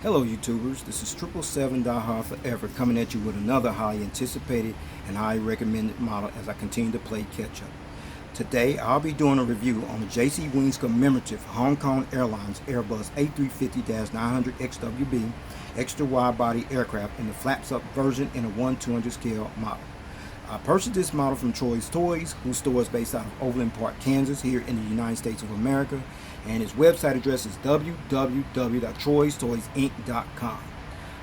Hello YouTubers, this is 777 Die Hard Forever coming at you with another highly anticipated and highly recommended model as I continue to play catch up. Today I'll be doing a review on the JC Wings Commemorative Hong Kong Airlines Airbus A350-900XWB extra wide body aircraft in the flaps up version in a 1/200 scale model. I purchased this model from Troy's Toys, whose store is based out of Overland Park, Kansas, here in the United States of America, and his website address is www.troystoysinc.com.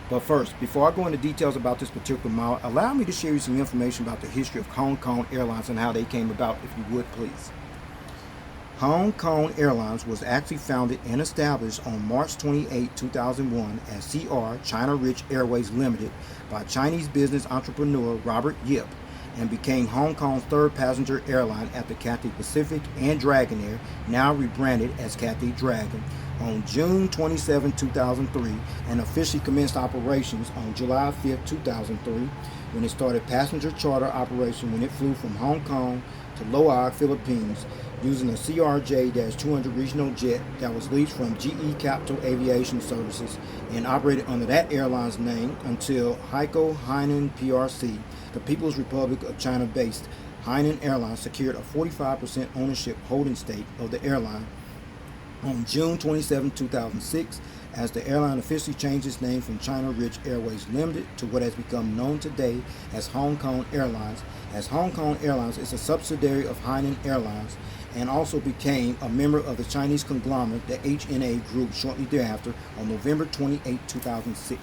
But first, before I go into details about this particular model, allow me to share you some information about the history of Hong Kong Airlines and how they came about, if you would please. Hong Kong Airlines was actually founded and established on March 28, 2001 as CR China Rich Airways Limited by Chinese business entrepreneur Robert Yip, and became Hong Kong's third passenger airline after Cathay Pacific and Dragonair, now rebranded as Cathay Dragon, on June 27, 2003, and officially commenced operations on July 5, 2003, when it started passenger charter operation when it flew from Hong Kong to Loihe, Philippines, using a CRJ-200 regional jet that was leased from GE Capital Aviation Services and operated under that airline's name until Heiko Hainan PRC, the People's Republic of China-based Hainan Airlines, secured a 45% ownership holding stake of the airline on June 27, 2006, as the airline officially changed its name from China Rich Airways Limited to what has become known today as Hong Kong Airlines, as Hong Kong Airlines is a subsidiary of Hainan Airlines and also became a member of the Chinese conglomerate, the HNA Group, shortly thereafter on November 28, 2006.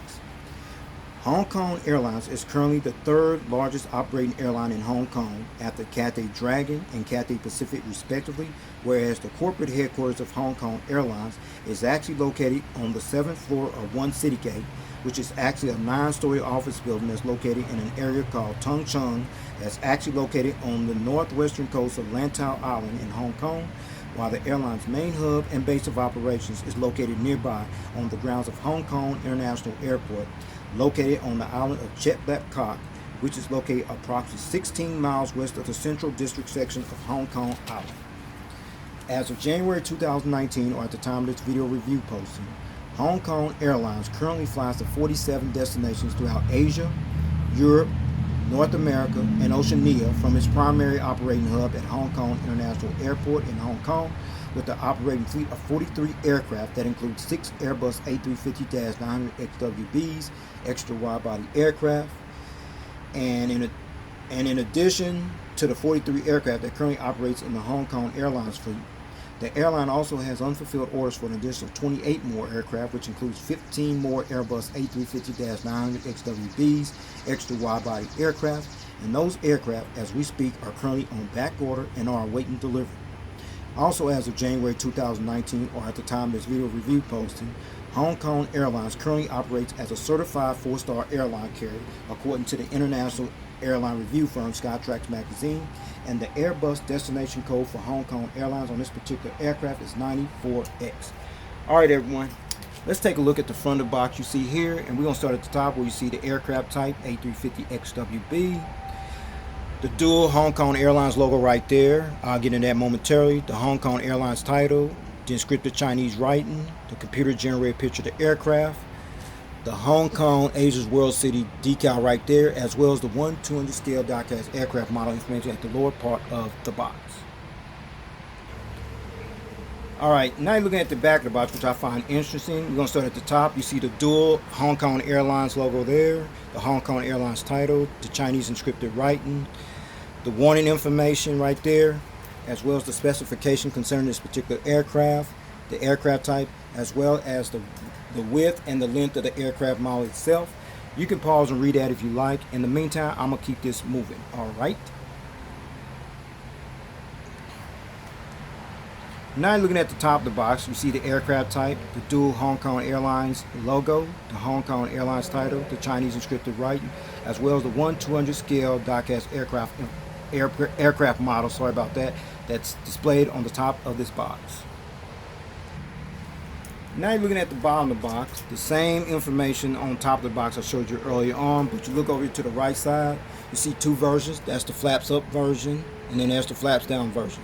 Hong Kong Airlines is currently the third largest operating airline in Hong Kong after Cathay Dragon and Cathay Pacific respectively, whereas the corporate headquarters of Hong Kong Airlines is actually located on the 7th floor of One Citygate, which is actually a 9-story office building that's located in an area called Tung Chung, that's actually located on the northwestern coast of Lantau Island in Hong Kong, while the airline's main hub and base of operations is located nearby on the grounds of Hong Kong International Airport, located on the island of Chet Lap Kok, which is located approximately 16 miles west of the Central District section of Hong Kong Island. As of January 2019, or at the time of this video review posting, Hong Kong Airlines currently flies to 47 destinations throughout Asia, Europe, North America, and Oceania from its primary operating hub at Hong Kong International Airport in Hong Kong, with an operating fleet of 43 aircraft that includes 6 Airbus A350-900XWBs, extra wide-body aircraft, and in addition to the 43 aircraft that currently operates in the Hong Kong Airlines fleet, the airline also has unfulfilled orders for an additional 28 more aircraft, which includes 15 more Airbus A350-900XWBs, extra wide-body aircraft, and those aircraft, as we speak, are currently on back order and are awaiting delivery. Also, as of January 2019, or at the time of this video review posting, Hong Kong Airlines currently operates as a certified 4-star airline carrier, according to the international airline review firm Skytrax Magazine, and the Airbus destination code for Hong Kong Airlines on this particular aircraft is 94X. Alright everyone, let's take a look at the front of the box you see here, and we're going to start at the top where you see the aircraft type A350XWB. The dual Hong Kong Airlines logo right there. I'll get into that momentarily. The Hong Kong Airlines title, the inscripted Chinese writing, the computer generated picture of the aircraft, the Hong Kong Asia's World City decal right there, as well as the 1/200 scale diecast aircraft model information at the lower part of the box. Alright, now you're looking at the back of the box, which I find interesting. We're going to start at the top. You see the dual Hong Kong Airlines logo there, the Hong Kong Airlines title, the Chinese inscripted writing, the warning information right there, as well as the specification concerning this particular aircraft, the aircraft type, as well as the width and the length of the aircraft model itself. You can pause and read that if you like. In the meantime, I'm going to keep this moving. Alright. Now you're looking at the top of the box, you see the aircraft type, the dual Hong Kong Airlines logo, the Hong Kong Airlines title, the Chinese inscripted writing, as well as the 1/200 scale diecast aircraft model, sorry about that, that's displayed on the top of this box. Now you're looking at the bottom of the box, the same information on top of the box I showed you earlier on, but you look over to the right side, you see 2 versions. That's the flaps up version, and then there's the flaps down version.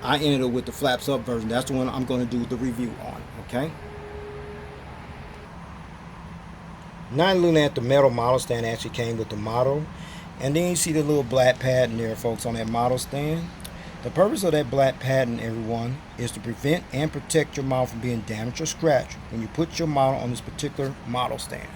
I ended up with the flaps up version. That's the one I'm going to do the review on, okay? Now looking at the metal model stand actually came with the model. And then you see the little black pattern there, folks, on that model stand. The purpose of that black pattern, everyone, is to prevent and protect your model from being damaged or scratched when you put your model on this particular model stand.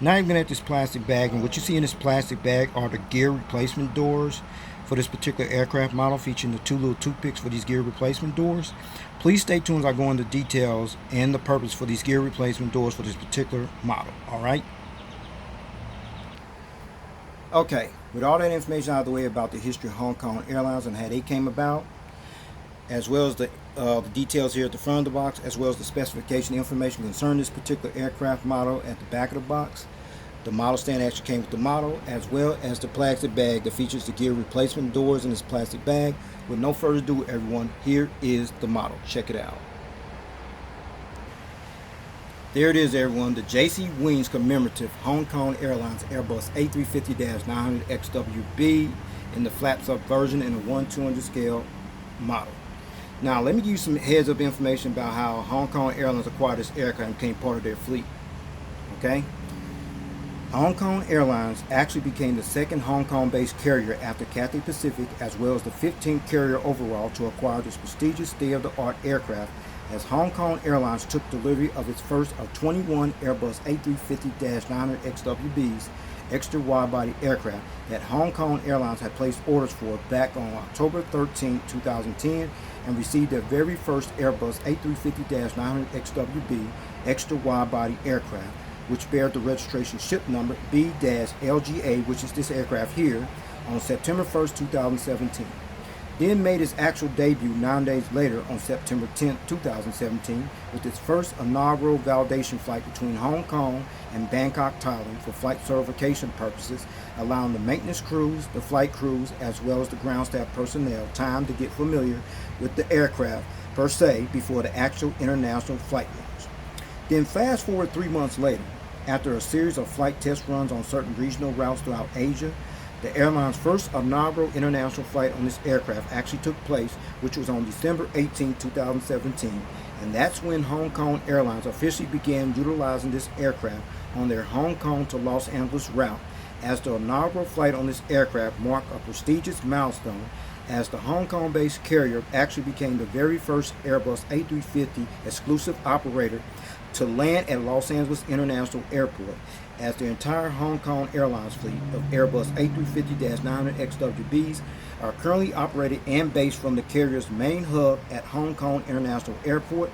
Now you're looking at this plastic bag, and what you see in this plastic bag are the gear replacement doors for this particular aircraft model, featuring the 2 little toothpicks for these gear replacement doors. Please stay tuned as I go into details and the purpose for these gear replacement doors for this particular model. Alright? Okay, with all that information out of the way about the history of Hong Kong Airlines and how they came about, as well as the details here at the front of the box, as well as the specification information concerning this particular aircraft model at the back of the box. The model stand actually came with the model, as well as the plastic bag that features the gear replacement doors in this plastic bag. With no further ado, everyone, here is the model. Check it out. There it is, everyone, the J.C. Wings Commemorative Hong Kong Airlines Airbus A350-900XWB in the flaps up version in a 1/200 scale model. Now, let me give you some heads up information about how Hong Kong Airlines acquired this aircraft and became part of their fleet. Okay? Hong Kong Airlines actually became the second Hong Kong-based carrier after Cathay Pacific, as well as the 15th carrier overall to acquire this prestigious state-of-the-art aircraft, as Hong Kong Airlines took delivery of its first of 21 Airbus A350-900XWBs, extra wide-body aircraft that Hong Kong Airlines had placed orders for back on October 13, 2010, and received their very first Airbus A350-900XWB extra wide-body aircraft, which bears the registration ship number B-LGA, which is this aircraft here, on September 1st, 2017. Then made its actual debut 9 days later on September 10th, 2017, with its first inaugural validation flight between Hong Kong and Bangkok, Thailand, for flight certification purposes, allowing the maintenance crews, the flight crews, as well as the ground staff personnel time to get familiar with the aircraft per se before the actual international flight launch. Then fast forward 3 months later, after a series of flight test runs on certain regional routes throughout Asia, the airline's first inaugural international flight on this aircraft actually took place, which was on December 18, 2017, and that's when Hong Kong Airlines officially began utilizing this aircraft on their Hong Kong to Los Angeles route, as the inaugural flight on this aircraft marked a prestigious milestone, as the Hong Kong-based carrier actually became the very first Airbus A350 exclusive operator to land at Los Angeles International Airport, as the entire Hong Kong Airlines fleet of Airbus A350-900XWBs are currently operated and based from the carrier's main hub at Hong Kong International Airport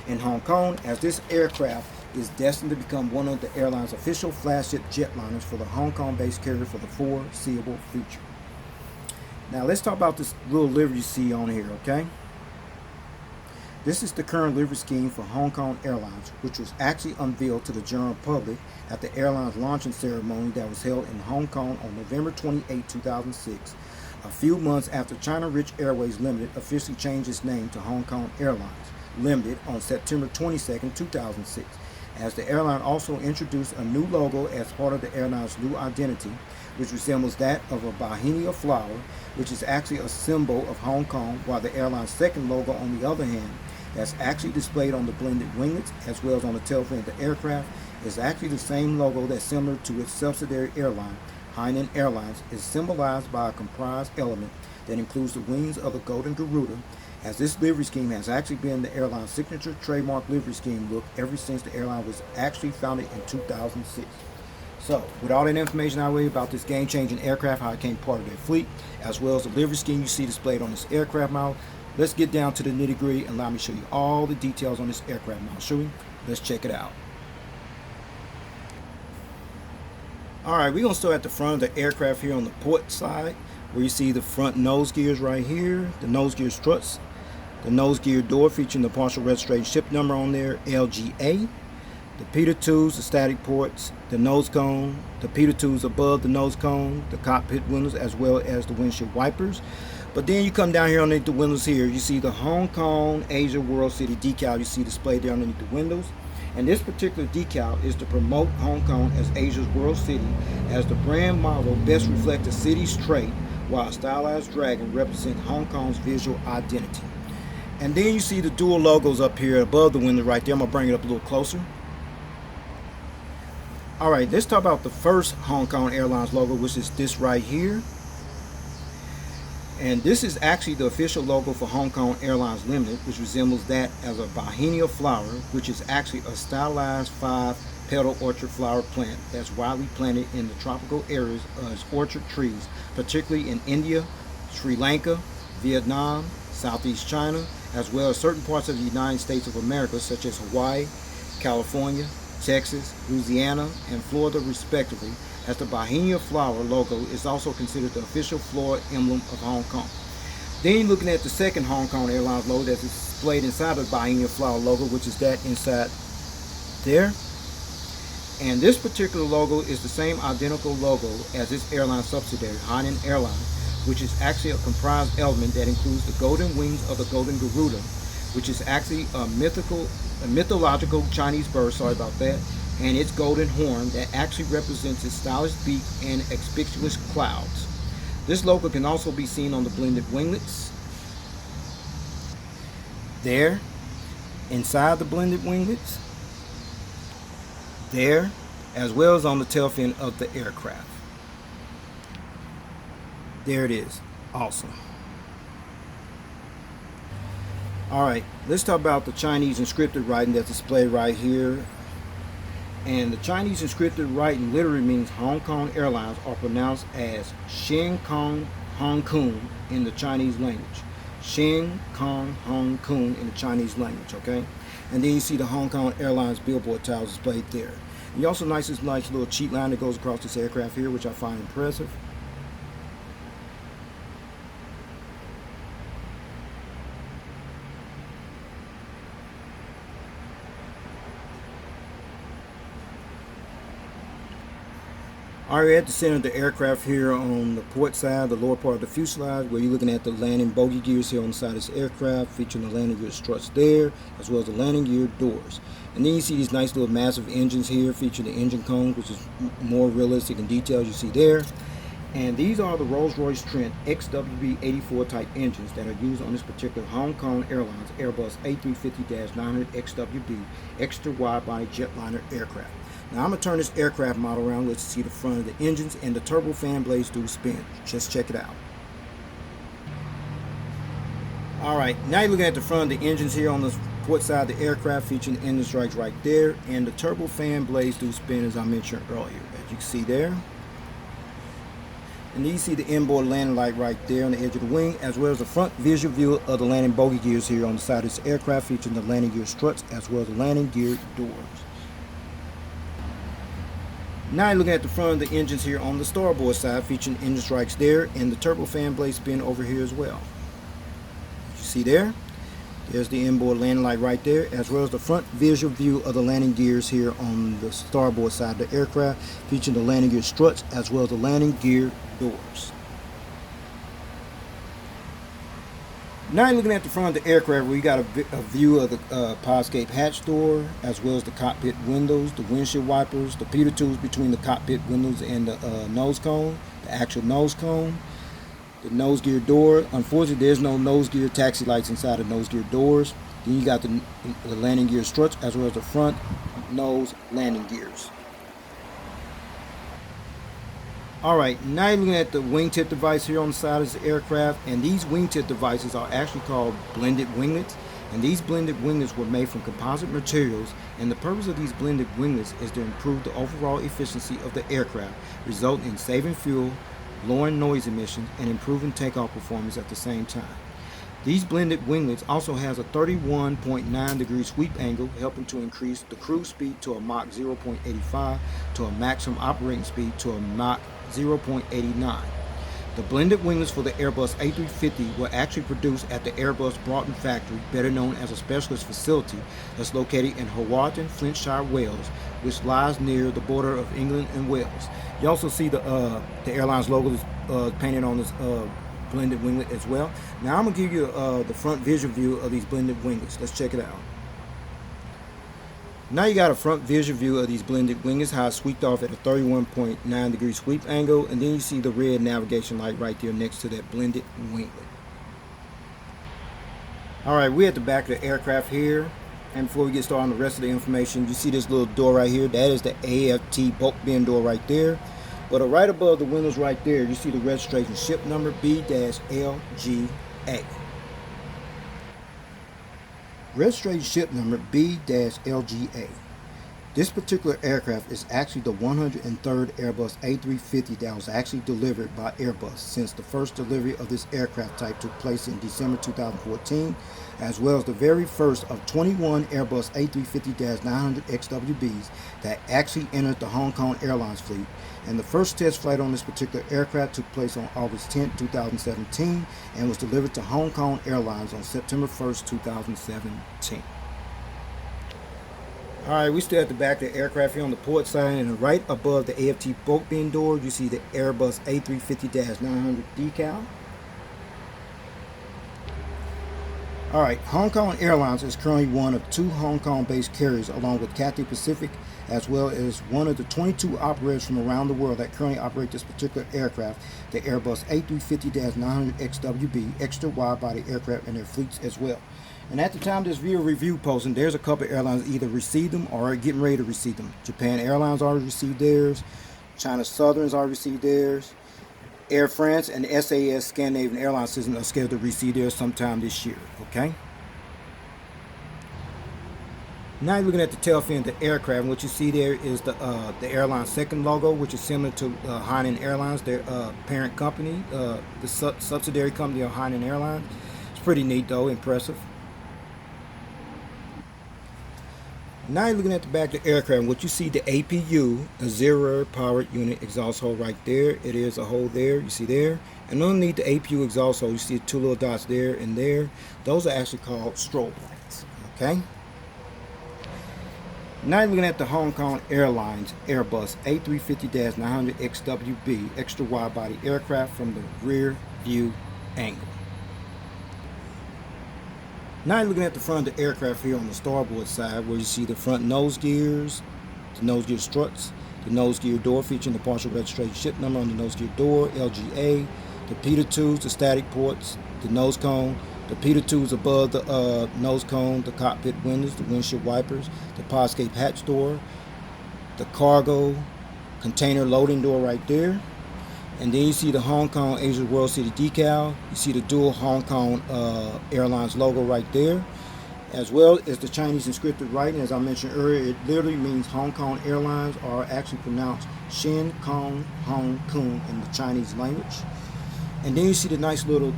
in Hong Kong, as this aircraft is destined to become one of the airline's official flagship jetliners for the Hong Kong-based carrier for the foreseeable future. Now let's talk about this little livery you see on here, okay? This is the current livery scheme for Hong Kong Airlines, which was actually unveiled to the general public at the airline's launching ceremony that was held in Hong Kong on November 28, 2006, a few months after China Rich Airways Limited officially changed its name to Hong Kong Airlines Limited on September 22, 2006, as the airline also introduced a new logo as part of the airline's new identity, which resembles that of a bauhinia flower, which is actually a symbol of Hong Kong, while the airline's second logo, on the other hand, that's actually displayed on the blended winglets as well as on the tail fin of the aircraft, is actually the same logo that's similar to its subsidiary airline, Hainan Airlines, is symbolized by a comprised element that includes the wings of the Golden Garuda, as this livery scheme has actually been the airline's signature trademark livery scheme look ever since the airline was actually founded in 2006. So, with all that information out of the way about this game-changing aircraft, how it became part of their fleet, as well as the livery scheme you see displayed on this aircraft model, let's get down to the nitty-gritty and allow me to show you all the details on this aircraft model. Shall we? Let's check it out. Alright, we're going to start at the front of the aircraft here on the port side, where you see the front nose gears right here, the nose gear struts, the nose gear door featuring the partial registration ship number on there, LGA, the pitot tubes, the static ports, the nose cone, the pitot tubes above the nose cone, the cockpit windows, as well as the windshield wipers. But then you come down here underneath the windows here, you see the Hong Kong Asia World City decal you see displayed there underneath the windows. And this particular decal is to promote Hong Kong as Asia's World City, as the brand model best reflects the city's trait, while a stylized dragon represents Hong Kong's visual identity. And then you see the dual logos up here above the window right there. I'm going to bring it up a little closer. Alright, let's talk about the first Hong Kong Airlines logo, which is this right here. And this is actually the official logo for Hong Kong Airlines Limited, which resembles that as a bauhinia flower, which is actually a stylized 5-petal orchard flower plant that's widely planted in the tropical areas as orchard trees, particularly in India, Sri Lanka, Vietnam, Southeast China, as well as certain parts of the United States of America, such as Hawaii, California, Texas, Louisiana, and Florida respectively, as the bauhinia flower logo is also considered the official floral emblem of Hong Kong. Then you're looking at the second Hong Kong Airlines logo that's displayed inside the bauhinia flower logo, which is that inside there. And this particular logo is the same identical logo as its airline subsidiary, Hainan Airline, which is actually a comprised element that includes the golden wings of the golden Garuda, which is actually a mythological Chinese bird, sorry about that, and its golden horn that actually represents its stylish beak and conspicuous clouds. This logo can also be seen on the blended winglets there, inside the blended winglets there, as well as on the tail fin of the aircraft. There it is. Awesome. Alright, let's talk about the Chinese inscripted writing that's displayed right here. And the Chinese inscripted writing literally means Hong Kong Airlines, are pronounced as Shin Kong Hong Kong in the Chinese language. Shin Kong Hong Kong in the Chinese language, okay? And then you see the Hong Kong Airlines billboard tiles displayed there. And you also notice this nice little cheat line that goes across this aircraft here, which I find impressive. Alright, at the center of the aircraft here on the port side, the lower part of the fuselage, where you're looking at the landing bogey gears here on the side of this aircraft, featuring the landing gear struts there, as well as the landing gear doors. And then you see these nice little massive engines here, featuring the engine cones, which is more realistic in details you see there. And these are the Rolls-Royce Trent XWB-84 type engines that are used on this particular Hong Kong Airlines Airbus A350-900XWB extra wide-body jetliner aircraft. Now I'm going to turn this aircraft model around. Let's see the front of the engines, and the turbofan blades do spin. Just check it out. Alright, now you're looking at the front of the engines here on the port side of the aircraft, featuring engine strikes right there, and the turbofan blades do spin as I mentioned earlier, as you can see there. And then you see the inboard landing light right there on the edge of the wing, as well as the front visual view of the landing bogey gears here on the side of this aircraft, featuring the landing gear struts as well as the landing gear doors. Now you're looking at the front of the engines here on the starboard side, featuring engine strikes there, and the turbofan blade spin over here as well. You see there? There's the inboard landing light right there, as well as the front visual view of the landing gears here on the starboard side of the aircraft, featuring the landing gear struts as well as the landing gear doors. Now you're looking at the front of the aircraft, where you got a view of the podscape hatch door, as well as the cockpit windows, the windshield wipers, the Peter tools between the cockpit windows and the nose cone, the actual nose cone, the nose gear door. Unfortunately, there's no nose gear taxi lights inside the nose gear doors. Then you got the landing gear struts, as well as the front nose landing gears. Alright, now you're looking at the wingtip device here on the side of this aircraft, and these wingtip devices are actually called blended winglets, and these blended winglets were made from composite materials, and the purpose of these blended winglets is to improve the overall efficiency of the aircraft, resulting in saving fuel, lowering noise emissions, and improving takeoff performance at the same time. These blended winglets also has a 31.9 degree sweep angle, helping to increase the cruise speed to a Mach 0.85 to a maximum operating speed to a Mach 0.89. The blended winglets for the Airbus A350 were actually produced at the Airbus Broughton factory, better known as a specialist facility, that's located in Hawarton, Flintshire, Wales, which lies near the border of England and Wales. You also see the airline's logo painted on this blended winglet as well. Now I'm going to give you the front visual view of these blended winglets. Let's check it out. Now you got a front visual view of these blended winglets, how it's sweeped off at a 31.9 degree sweep angle, and then you see the red navigation light right there next to that blended winglet. Alright, we're at the back of the aircraft here. And before we get started on the rest of the information, you see this little door right here. That is the AFT bulk bin door right there. But right above the windows right there, you see the registration ship number B-LGA. Registration ship number B-LGA. This particular aircraft is actually the 103rd Airbus A350 that was actually delivered by Airbus since the first delivery of this aircraft type took place in December 2014, as well as the very first of 21 Airbus A350-900XWBs that actually entered the Hong Kong Airlines fleet. And the first test flight on this particular aircraft took place on August 10, 2017 and was delivered to Hong Kong Airlines on September 1st, 2017. Alright, we still at the back of the aircraft here on the port side, and right above the AFT bulk bin door, you see the Airbus A350-900 decal. Alright, Hong Kong Airlines is currently one of 2 Hong Kong-based carriers along with Cathay Pacific, as well as one of the 22 operators from around the world that currently operate this particular aircraft, the Airbus A350-900XWB, extra wide-body aircraft in their fleets as well. And at the time of this video review posting, there's a couple of airlines either received them or are getting ready to receive them. Japan Airlines already received theirs. China Southern's already received theirs. Air France and SAS Scandinavian Airlines System are scheduled to receive theirs sometime this year. Okay. Now you're looking at the tail fin of the aircraft, and what you see there is the airline's second logo, which is similar to Hainan Airlines, their parent company, the subsidiary company of Hainan Airlines. It's pretty neat though, impressive. Now you're looking at the back of the aircraft, and what you see the APU, a zero powered unit exhaust hole right there. It is a hole there, you see there. And underneath the APU exhaust hole, you see 2 little dots there and there. Those are actually called strobe lights. Okay. Now you're looking at the Hong Kong Airlines Airbus A350-900XWB extra wide body aircraft from the rear view angle. Now you're looking at the front of the aircraft here on the starboard side, where you see the front nose gears, the nose gear struts, the nose gear door featuring the partial registration ship number on the nose gear door, LGA, the pitot tubes, the static ports, the nose cone, the pitot tubes above the nose cone, the cockpit windows, the windshield wipers, the pod escape hatch door, the cargo container loading door right there. And then you see the Hong Kong Asia World City decal. You see the dual Hong Kong Airlines logo right there, as well as the Chinese inscripted writing. As I mentioned earlier, it literally means Hong Kong Airlines, are actually pronounced Shin Kong Hong Kong in the Chinese language. And then you see the nice little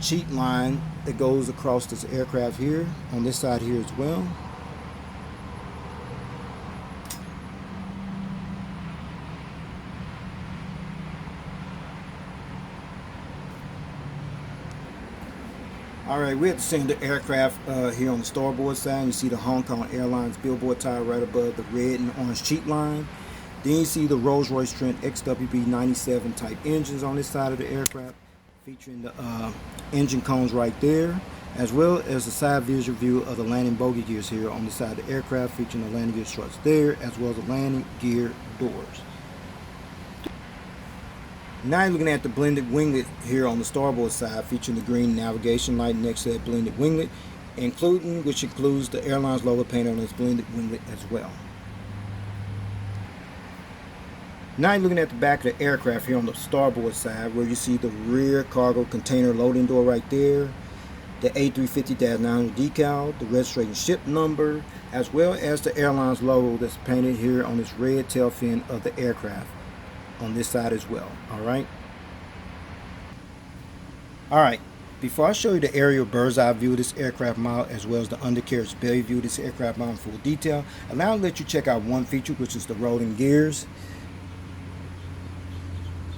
cheat line that goes across this aircraft here, on this side here as well. Alright, we're at the center of the aircraft here on the starboard side. You see the Hong Kong Airlines billboard tire right above the red and orange cheat line. Then you see the Rolls-Royce Trent XWB 97 type engines on this side of the aircraft, featuring the engine cones right there, as well as the side visual view of the landing bogey gears here on the side of the aircraft, featuring the landing gear struts there, as well as the landing gear doors. Now you're looking at the blended winglet here on the starboard side, featuring the green navigation light next to that blended winglet, which includes the airline's logo painted on this blended winglet as well. Now you're looking at the back of the aircraft here on the starboard side, where you see the rear cargo container loading door right there, the A350-900 decal, the registration ship number, as well as the airline's logo that's painted here on this red tail fin of the aircraft on this side as well. Alright, before I show you the aerial bird's eye view of this aircraft model, as well as the undercarriage belly view of this aircraft model in full detail, allow me to let you check out one feature, which is the rolling gears.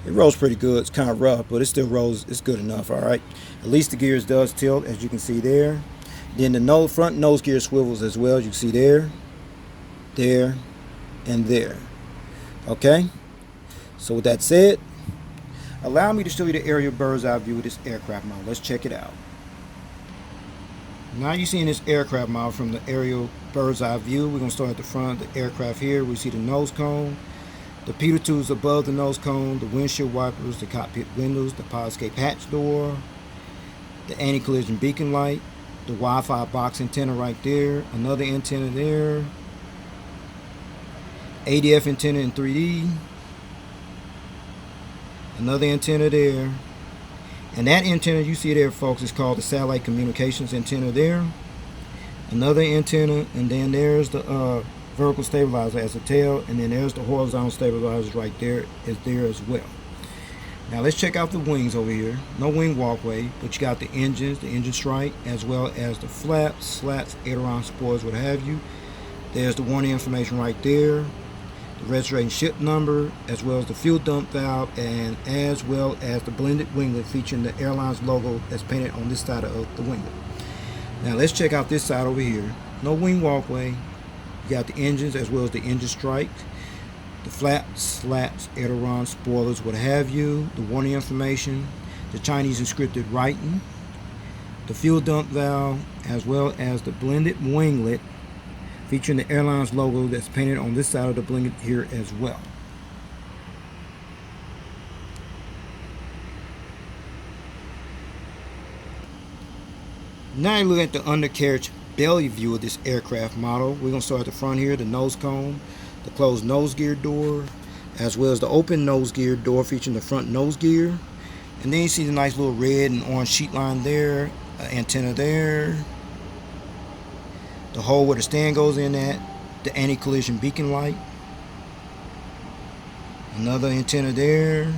It rolls pretty good. It's kind of rough, but it still rolls. It's good enough. Alright, at least the gears does tilt, as you can see there. Then the front nose gear swivels as well, as you can see there, there, and there. Okay, so with that said, allow me to show you the aerial bird's eye view of this aircraft model. Let's check it out. Now you're seeing this aircraft model from the aerial bird's eye view. We're going to start at the front of the aircraft here. We see the nose cone, the pitot tubes above the nose cone, the windshield wipers, the cockpit windows, the pod escape hatch door, the anti-collision beacon light, the Wi-Fi box antenna right there, another antenna there, ADF antenna in 3D, another antenna there, and that antenna you see there, folks, is called the satellite communications antenna there, another antenna, and then there's the vertical stabilizer as a tail, and then there's the horizontal stabilizers right there, is there as well. Now let's check out the wings over here. No wing walkway, but you got the engines, the engine strike, as well as the flaps, slats, aileron, spoilers, what have you. There's the warning information right there, the registration ship number, as well as the fuel dump valve, and as well as the blended winglet featuring the Airlines logo that's painted on this side of the winglet. Now let's check out this side over here. No wing walkway. You got the engines as well as the engine strike, the flaps, slats, aileron, spoilers, what have you, the warning information, the Chinese encrypted writing, the fuel dump valve, as well as the blended winglet featuring the Airlines logo that's painted on this side of the blanket here as well. Now you look at the undercarriage belly view of this aircraft model. We're going to start at the front here, the nose cone, the closed nose gear door, as well as the open nose gear door featuring the front nose gear. And then you see the nice little red and orange sheet line there, antenna there, the hole where the stand goes in at, the anti-collision beacon light, another antenna there,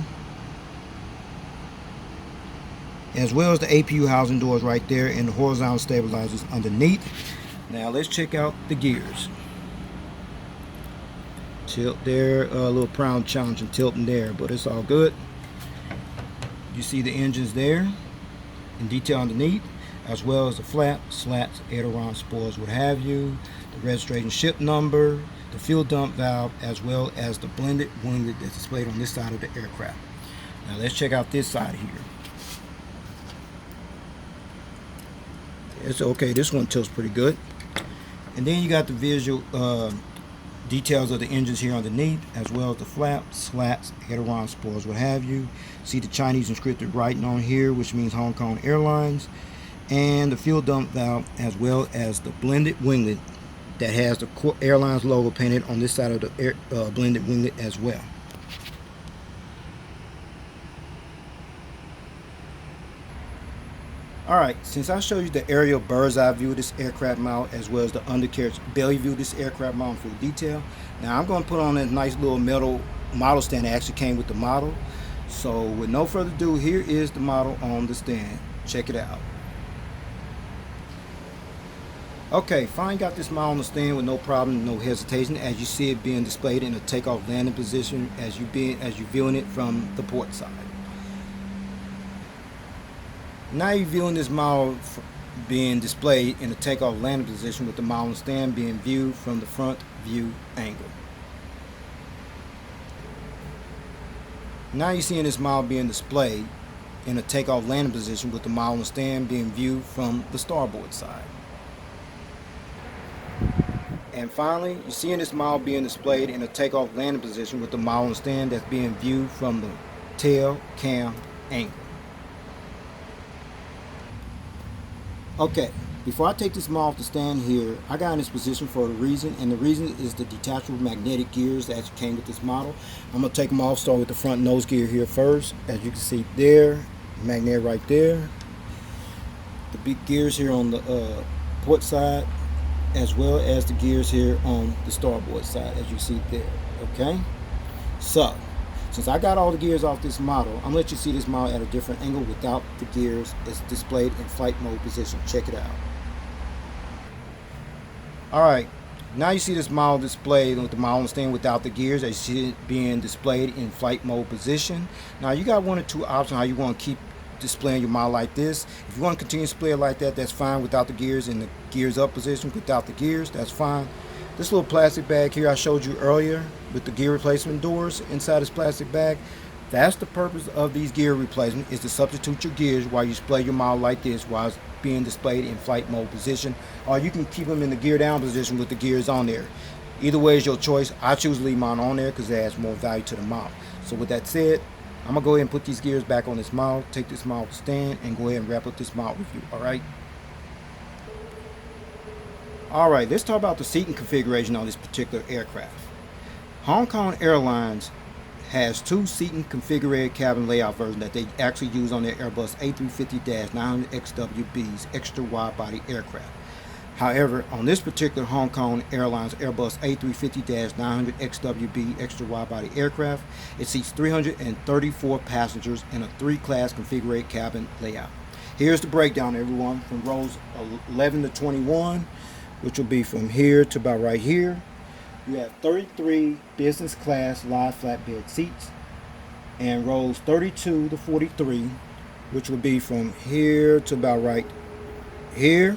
as well as the APU housing doors right there and the horizontal stabilizers underneath. Now let's check out the gears. Tilt there, a little proud challenge and tilting there, but it's all good. You see the engines there in detail underneath, as well as the flap, slats, aileron, spoilers, what have you, the registration ship number, the fuel dump valve, as well as the blended winglet that's displayed on this side of the aircraft. Now let's check out this side here. It's okay, this one tilts pretty good. And then you got the visual details of the engines here underneath, as well as the flaps, slats, aileron, spoilers, what have you. See the Chinese encrypted writing on here, which means Hong Kong Airlines, and the fuel dump valve, as well as the blended winglet that has the Airlines logo painted on this side of the blended winglet as well. Alright, since I showed you the aerial bird's eye view of this aircraft model, as well as the undercarriage belly view of this aircraft model for detail, now I'm going to put on that nice little metal model stand that actually came with the model. So with no further ado, here is the model on the stand. Check it out. Okay, finally got this model on the stand with no problem, no hesitation, as you see it being displayed in a takeoff landing position as you're viewing it from the port side. Now you're viewing this model being displayed in a takeoff landing position with the model on the stand being viewed from the front view angle. Now you're seeing this model being displayed in a takeoff landing position with the model on the stand being viewed from the starboard side. And finally, you're seeing this model being displayed in a takeoff landing position with the model on the stand that's being viewed from the tail cam angle. Okay, before I take this model off the stand here, I got in this position for a reason, and the reason is the detachable magnetic gears that came with this model. I'm going to take them off, start with the front nose gear here first. As you can see there, magnet right there. The big gears here on the port side, as well as the gears here on the starboard side, as you see there. Okay, so since I got all the gears off this model, I'm going to let you see this model at a different angle without the gears. It's displayed in flight mode position. Check it out. Alright, now you see this model displayed with the model on the stand without the gears, as you see it being displayed in flight mode position. Now you got one or two options how you want to keep displaying your model like this. If you want to continue to display it like that, that's fine without the gears, in the gears up position without the gears, that's fine. This little plastic bag here I showed you earlier with the gear replacement doors inside this plastic bag, that's the purpose of these gear replacement, is to substitute your gears while you display your model like this while it's being displayed in flight mode position, or you can keep them in the gear down position with the gears on there. Either way is your choice. I choose to leave mine on there because it adds more value to the model. So with that said, I'm gonna go ahead and put these gears back on this model, take this model to stand, and go ahead and wrap up this model review. Alright. All right, let's talk about the seating configuration on this particular aircraft. Hong Kong Airlines has two seating configured cabin layout versions that they actually use on their Airbus A350-900XWB's extra wide body aircraft. However, on this particular Hong Kong Airlines Airbus A350-900XWB extra wide body aircraft, it seats 334 passengers in a 3-class configured cabin layout. Here's the breakdown, everyone, from rows 11 to 21, which will be from here to about right here. You have 33 business class live flatbed seats, and rows 32 to 43, which will be from here to about right here.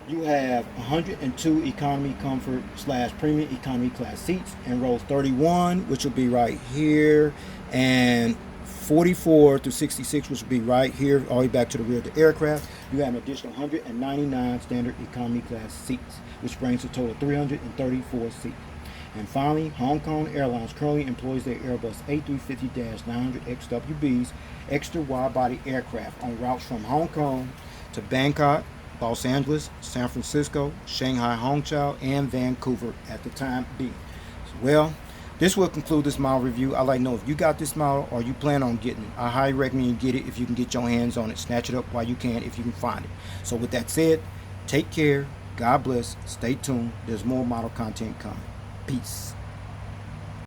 You have 102 economy comfort / premium economy class seats, and rows 31, which will be right here, and 44 to 66, which will be right here, all the way back to the rear of the aircraft. You have an additional 199 standard economy class seats, which brings a total of 334 seats. And finally, Hong Kong Airlines currently employs their Airbus A350-900XWB's extra wide-body aircraft on routes from Hong Kong to Bangkok, Los Angeles, San Francisco, Shanghai, Hongqiao, and Vancouver at the time being. Well, this will conclude this model review. I'd like to know if you got this model or you plan on getting it. I highly recommend you get it if you can get your hands on it. Snatch it up while you can if you can find it. So with that said, take care. God bless. Stay tuned. There's more model content coming. Peace.